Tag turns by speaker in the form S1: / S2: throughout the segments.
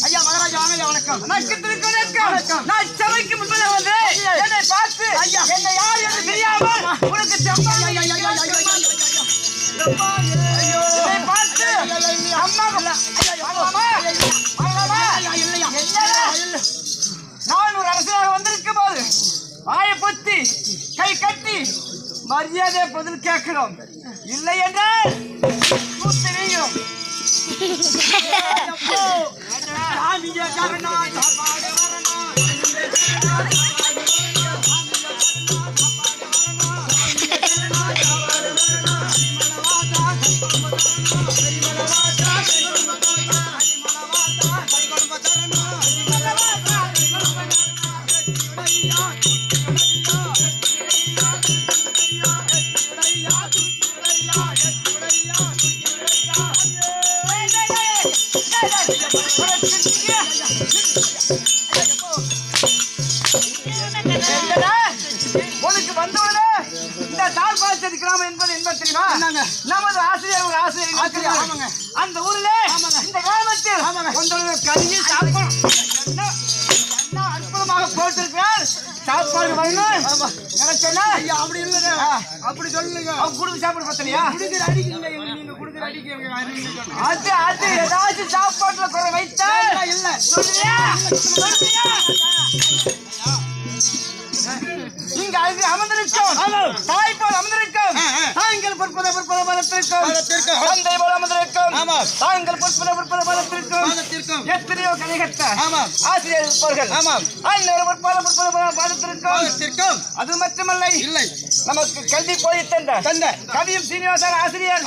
S1: ஐயா மகாராஜா வணக்கம். வணக்கம். நான் சபைக்கு முன்பே வந்து என்னை பார்த்து என்னை யார் என்று தெரியாமல் உனக்கு பார்த்து நான் ஒரு அரசராக வந்திருக்கும் போது வாயை பொத்தி கை கட்டி மரியாதை பதில் கேட்கிறோம். இல்லை என்றால் கூத்து நீங்கிறோம். உனக்கு வந்தவனே இந்த தாழ்பாச்சேரி கிராமம் என்பது என்ன தெரியுமா? நமது ஆசிரியர் ஒரு ஆசிரியர் அந்த ஊர்ல இந்த கிராமத்தில் ஒன்றொரு கருவி சாப்பிடும் என்ன அற்புதமாக போட்டிருக்கிறார். சாப்பாடு வரணும் நினைச்சேன்னா அப்படி இல்லைங்க, அப்படி சொல்லுங்க. அவங்க கொடுத்து சாப்பாடு பத்தலையா? குடுக்கிற அடிக்கல, நீங்க குடுக்கிற அடிக்க அது அது ஏதாச்சும் சாப்பாட்டுல குறை வைத்தா இல்ல சொல்லுறியா? இங்க அமர்ந்திருக்கும் தாய்ப்பால் அமர்ந்திருக்கும் தாங்கள் பொற்பத பலத்திற்கும் தந்தை போல அமர்ந்திருக்கும் தாங்கள் பொற்பத பலத்திற்கும் எத்தனையோ கலைகட்ட ஆசிரியர் இருப்பார்கள். அன்னொரு பொற்பத பாதத்திற்கும் அது மட்டுமல்ல இல்லை நமக்கு கல்வி போய் தந்த கவியும் சீனிவாசன் ஆசிரியர்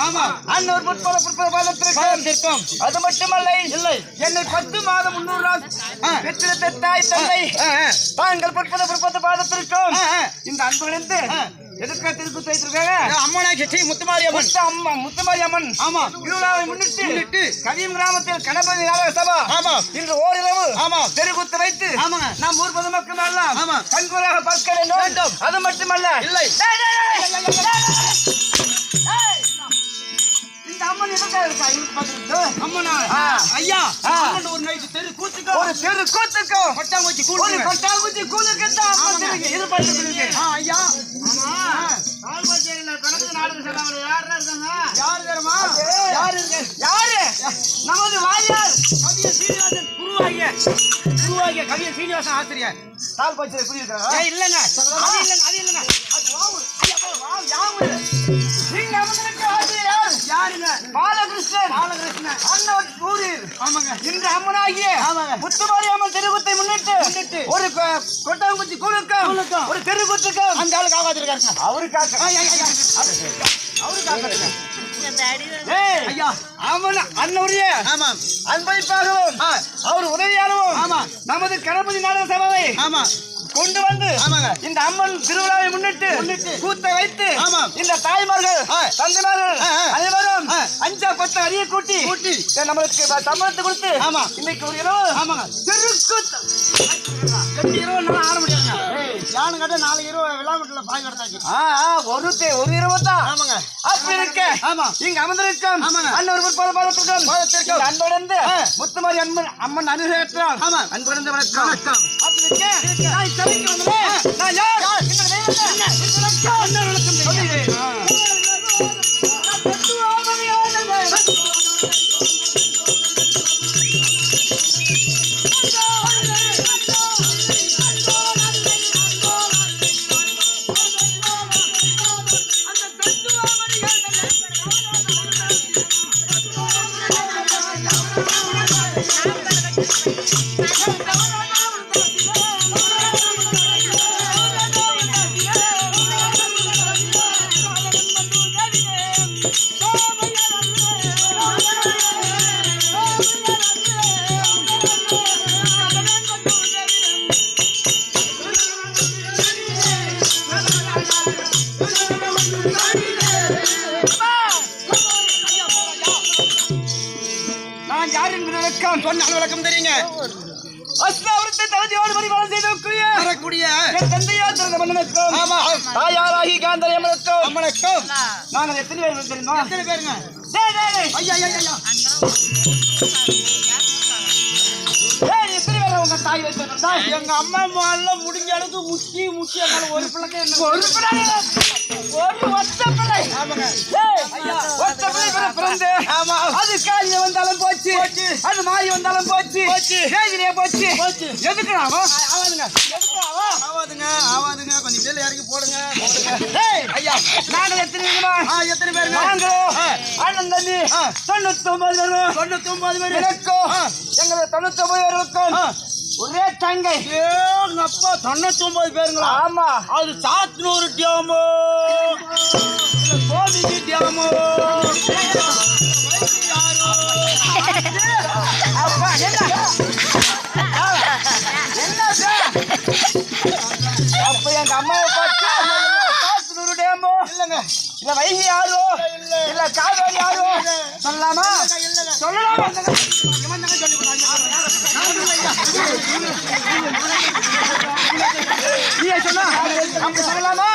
S1: அன்னொரு பொற்பத பாதத்திற்கும் அது மட்டுமல்ல இல்லை என்னை 10 மாதம் 300 நாள் பெற்றிருந்த தாய் தந்தை தாங்கள் பொற்பத பாதத்திற்கும் இந்த அன்புகளிருந்து எதுக்காக திருப்பி வைத்திருக்காங்க? அம்மனாட்சி முத்துமாரியம்மன் அம்மா முத்துமாரியம்மன் திருவிழாவை முன்னிட்டு கவியம் கிராமத்தில் கணபதி நாடக சபா இன்று ஓரிரவு தெருகுத்து வைத்து நாம் ஊர் பொதுமக்கள் எல்லாம் கண்கூறாக பார்க்க வேண்டும். அது மட்டுமல்ல இல்லை இந்த அம்மன் எதுக்காக இருக்கா? அம்மனா ஐயா ஒரு நைட்டு தெரு கூத்துக்கோ கொட்டாங்குச்சி கூழுக்கு தான் இது பண்ணிட்டு ஐயா. நமது வாரியார் கவிய சீனிவாசன் ஆசிரியர் தால் பச்சை புரியுது இல்லங்க அது இல்லங்க பாலகிருஷ்ணன் அண்ணன் கூறீர். இன்று அம்மனாகிய முத்துமாரியம்மன் தெருகுத்தை முன்னிட்டு ஒரு கொட்டாங்குச்சி கூழுக்கும் ஒரு தெருகுத்துக்கும் அந்த ஆளு காப்பாத்திருக்காருங்க. அவரு அண்ணனுடைய அன்பளிப்பாகவும் அவர் உதவியாகவும் நமது கணபதி நாடக சபாவை கொண்டு வந்து இந்த அம்மன் திருவிழாவை முன்னிட்டு கூத்தை வைத்து இந்த தாய்மார்கள் தந்தைமார்கள் அனைவரும் 5 10 அரிய கூட்டி நம்மளுக்கு சம்பளத்தை கொடுத்து இன்னைக்கு ஒரு இரவு தெருக்கூத்து ஆட முடியாதுங்க. யானு கட்ட 4 இரவு விழாமட்டில பாய் கடத்தாச்சு ஒரு இரவு தான் அப்படி இருக்க இங்க அமர்ந்திருக்கும் அண்ணன் அன்புடந்து முத்துமாரி அம்மன் அனுசேற்றால் அன்புடந்து வணக்கம். அப்படி இருக்க சபைக்கு வந்தே நான் யார் நான் யார் என்பது விளக்கம்
S2: சொன்ன விளக்கம் தெரியுங்க.
S1: அஸ்லாவரத்தை தகுதியோடு பரிபாலனை செய்து
S2: வரக்கூடிய
S1: என் தந்தையா திறந்த மன்னனுக்கும்
S2: ஆமா
S1: தாயாராகி காந்தரி அம்மனுக்கும்
S2: அம்மனுக்கும்
S1: நாங்கள் எத்தனை பேர் தெரியுமா?
S2: எத்தனை பேருங்க?
S1: டேய், டேய், டேய்.
S2: ஐயா ஐயா ஐயா
S1: டேய், எத்தனை பேர் உங்க தாய் வச்சிருந்தா?
S2: எங்க அம்மா முதல்ல முடிஞ்ச அளவுக்கு முக்கிய ஒரு பிள்ளைக்கு என்ன
S1: ஒரு பிள்ளை, ஒரு ஒத்த பிள்ளை.
S2: ஆமாங்க.
S1: டேய், ஒத்த பிள்ளை பிறந்து
S2: ஆமா
S1: அது காலிய வந்தாலும் போச்சு, அது மாறி வந்தாலும் போச்சு, வேதிலே போச்சு. எதுக்கு
S2: ஆவாதுங்க ஆவாதுங்க கொஞ்சம் கீழே இறக்கி போடுங்க.
S1: ஐயா நாங்கள் எத்தனை பேருமா?
S2: எத்தனை பேருங்க?
S1: நாங்களும் அண்ணன் தம்பி 99 பேரும்
S2: 99 பேர்
S1: எனக்கும் எங்களை 99 பேருக்கும் ஒரே தங்கை.
S2: எங்க அப்பா 99 பேருங்களா?
S1: ஆமா,
S2: அது சாத்தனூர் டியாமோ கோபிக்கு டியாமோ
S1: அப்பா என்ன அப்ப எங்க அம்மாவை பார்த்து சாத்தனூர் டேமோ
S2: இல்லங்க
S1: இல்ல வைகை யாரோ இல்ல காவேரி யாரோ சொல்லலாமா? சொல்லலாமா? நீ சொன்னா அப்படி சொல்லலாமா?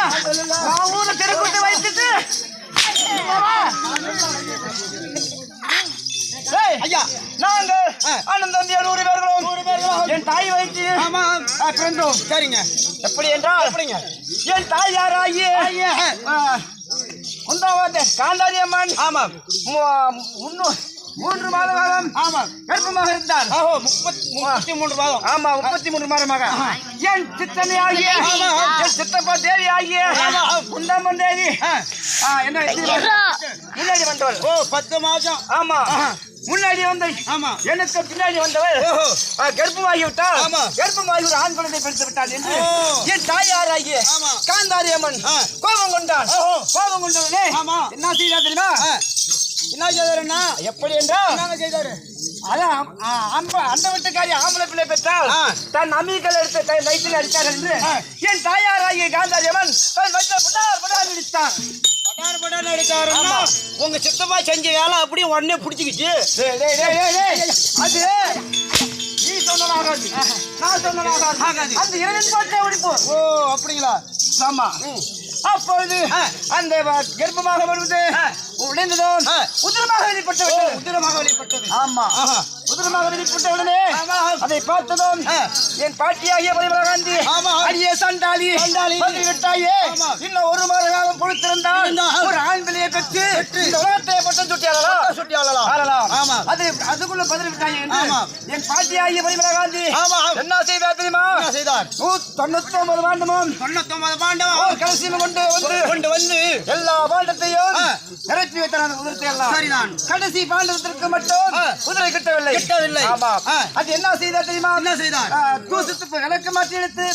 S1: நான் ஊரை தெருக்கூட்டி வைத்துட்டு
S2: ஐயா
S1: நாங்க அண்ணன் தம்பி 100 பேர்களும் என் தாய் வைத்து
S2: ஆமா
S1: பிறந்தோம்.
S2: சரிங்க.
S1: எப்படி என்றால்
S2: எப்படிங்க?
S1: என் தாய் யாராகிய குந்தாவத்தை காந்தாரி அம்மன்
S2: ஆமா
S1: 3 மாத காலம்
S2: ஆமா
S1: கர்ப்பமாக இருந்தார்.
S2: 33 மாதம்.
S1: ஆமா 33 மாதமாக என் சித்தனை ஆகிய என் சித்தப்பா தேவி ஆகிய குந்தாமன் தேவி என்ன முன்னாடி வந்தவள்.
S2: 10 மாதம்.
S1: ஆமா முன்னாடி வந்த
S2: ஆமா
S1: எனக்கு பின்னாடி வந்தவள் கர்ப்பமாகி விட்டால்
S2: ஆமா
S1: கர்ப்பமாகி ஒரு ஆண் குழந்தை பெற்று விட்டாள் என்று என் தாயாராகிய
S2: ஆமா
S1: காந்தாரி அம்மன் கோபம் கொண்டாள். கோபம் கொண்டவனே
S2: ஆமா
S1: என்ன செய்தா தெரியுமா?
S2: என்ன செய்தாருன்னா
S1: எப்படி என்றால்
S2: என்ன செய்தாரு?
S1: அதான் அந்த வீட்டுக்காரி ஆம்பளை பிள்ளை பெற்றால் தன் அம்மிகள் எடுத்து தன் வயிற்றில் அடித்தார்கள் என்று என் தாயாராகிய காந்தாரி அம்மன் தன் வயிற்றில் படார் அடித்தான்.
S2: படார் அடித்தாருன்னா உங்க சித்தமா செஞ்ச வேலை அப்படியே உடனே பிடிச்சிக்கிச்சு.
S1: அது நீ சொன்னதாகாது, நான் சொன்னதாகாது. அந்த இரவின் போட்டே ஒழிப்போம்.
S2: ஓ அப்படிங்களா?
S1: ஆமா. அப்பொழுது அந்த கர்ப்பமாக வருவது உடைந்ததும் உதிரமாக வெளிப்பட்டது. ஆமா உதிரமாக வெளிப்பட்ட உடனே அதை பார்த்ததும் என் பாட்டியாகிய பரிமள காந்தி அடியே சண்டாளி வந்து விட்டாயே, இன்னும் 1 மாத காலம் பொறுத்திருந்தால் ஒரு ஆண் பிள்ளையை பெற்று இந்த உலகத்தை பட்டம் சுட்டியாளலாம். அதுக்குள்ள பதில் விட்டாயே என்று என் பாட்டியாகிய பரிமள காந்தி என்ன செய்தார் தெரியுமா? 99 பாண்டமும் கடைசியும் கொண்டு வந்து எல்லா பாண்டத்தையும் நிரப்பி வைத்தார். உதிரத்தையெல்லாம் கடைசி பாண்டத்திற்கு மட்டும் குதிரை கிட்டவில்லை. ஆமா அது என்ன செய்தார் தெரியுமா?
S2: என்ன செய்தார்?
S1: தூசி துப்பு விளக்கு மாற்றி எடுத்து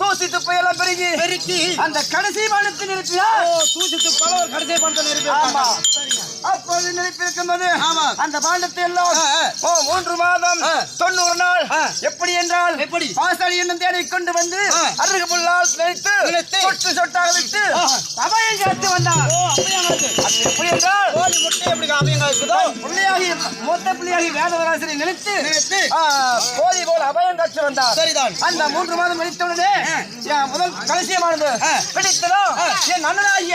S1: தூசி துப்பை எல்லாம் பெருக்கி அந்த கடைசி பாண்டத்தை நிரப்பினார்.
S2: தூசி துப்பால ஒரு கடைசி பாண்டத்தை நிரப்பி
S1: அப்போது நிரப்பியிருக்கும் போது அந்த பாண்டத்தை எல்லாம் 3 மாதம் 90 நாள் எப்படி என்றால் பாசாளி என்னும் தேடி கொண்டு வந்து அருகு புல்லால் நினைத்து சொட்டு சொட்டாக விட்டு அபயம் காத்து வந்தார். எப்படி என்றால் பிள்ளையாகி மொத்த பிள்ளையாகி வேதவராசனை நினைத்து கோழி போல் அபயம் காத்து வந்தார்.
S2: சரிதான்.
S1: அந்த 3 மாதம் முடித்தவுடனே முதல் கலசியமானது பிடித்ததோ என் அண்ணனாகிய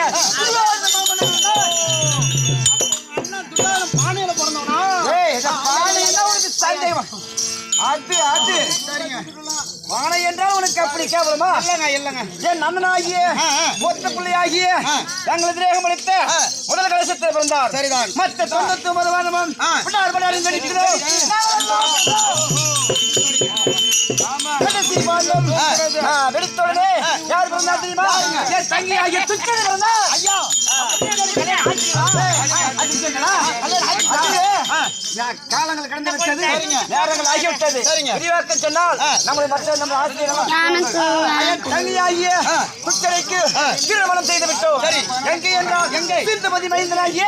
S2: பானையில பிறந்தவனா?
S1: அது வானை என்றால் உனக்கு அப்படி கேவலமா?
S2: இல்லங்க
S1: என் அண்ணனாகிய மொத்த பிள்ளையாகிய தங்கள் திரேகம் அளித்த முதல் கலசத்தில் பிறந்தார்.
S2: சரிதான்.
S1: மற்ற 99 வானமும் வெடித்தோடனே யார் பிறந்தா தெரியுமா? என் தங்கி ஆகிய துச்சனை பிறந்தா. காலங்கள் கடந்து விட்டது, நேரங்கள் ஆகிவிட்டது. விரிவாக்க சொன்னால் நம்முடைய மற்ற நம்ம ஆசிரியர்கள் தங்கியாகிய துச்சனைக்கு திருமணம் செய்து விட்டோம். எங்கே என்றால் சிந்துபதி மைந்தனாகிய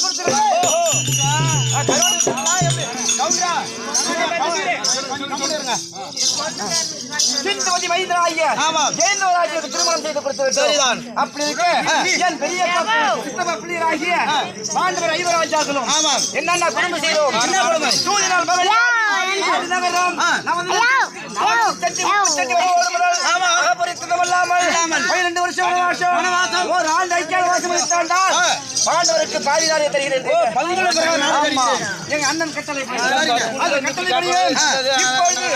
S1: கொடுத்திருக்கிறோம். சிந்துவதி மைந்தனாகிய ஜெயந்தவராஜனுக்கு திருமணம் செய்து கொடுத்து
S2: சரிதான்.
S1: அப்படி இருக்க என் பெரிய சித்தப்பா பிள்ளையராகிய பாண்டவர் ஐவராஜாக்களும் என்னென்ன குடும்ப செய்தோம்
S2: என்ன குடும்பம்?
S1: சூரியனால் மகள் நகரம் நமது ஒரு ஆண்டு ஐக்கிய வாசம் இருந்தால் பாண்டவருக்கு பாதிதாரியை தருகிறேன். எங்க அண்ணன் கட்டளை அந்த கட்டளை இப்பொழுது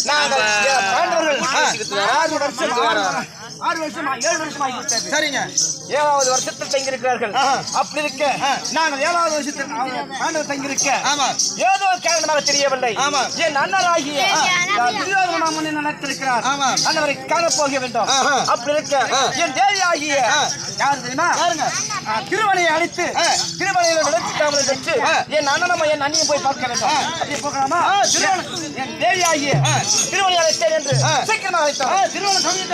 S1: நாங்கள் பாண்டவர்கள் 6 வருஷமா 7 வருஷம் ஆகிவிட்டது.
S2: சரிங்க.
S1: 7வது வருஷத்தில் தங்கியிருக்கிறார்கள். அப்படி இருக்க நாங்கள் 7வது வருஷத்தில் பாண்டவர் தங்கியிருக்க ஏதோ காரணமாக தெரியவில்லை. என் அண்ணராகிய துரியோதன முன்னே நடத்திருக்கிறார். அண்ணவரை காண போக வேண்டும். அப்படி இருக்க என் தேவி ஆகிய யார் தெரியுமா திருமலையை அழைத்து திருமலையில நடத்திட்டாமலை வச்சு என் அண்ணனும் என் அண்ணியும் போய் பார்க்க வேண்டும். அப்படியே போகலாமா? என் தேவி ஆகிய திருமலை அழைத்தேன் என்று சீக்கிரமாக அழைத்தார். திருமணம் சமயத்தில்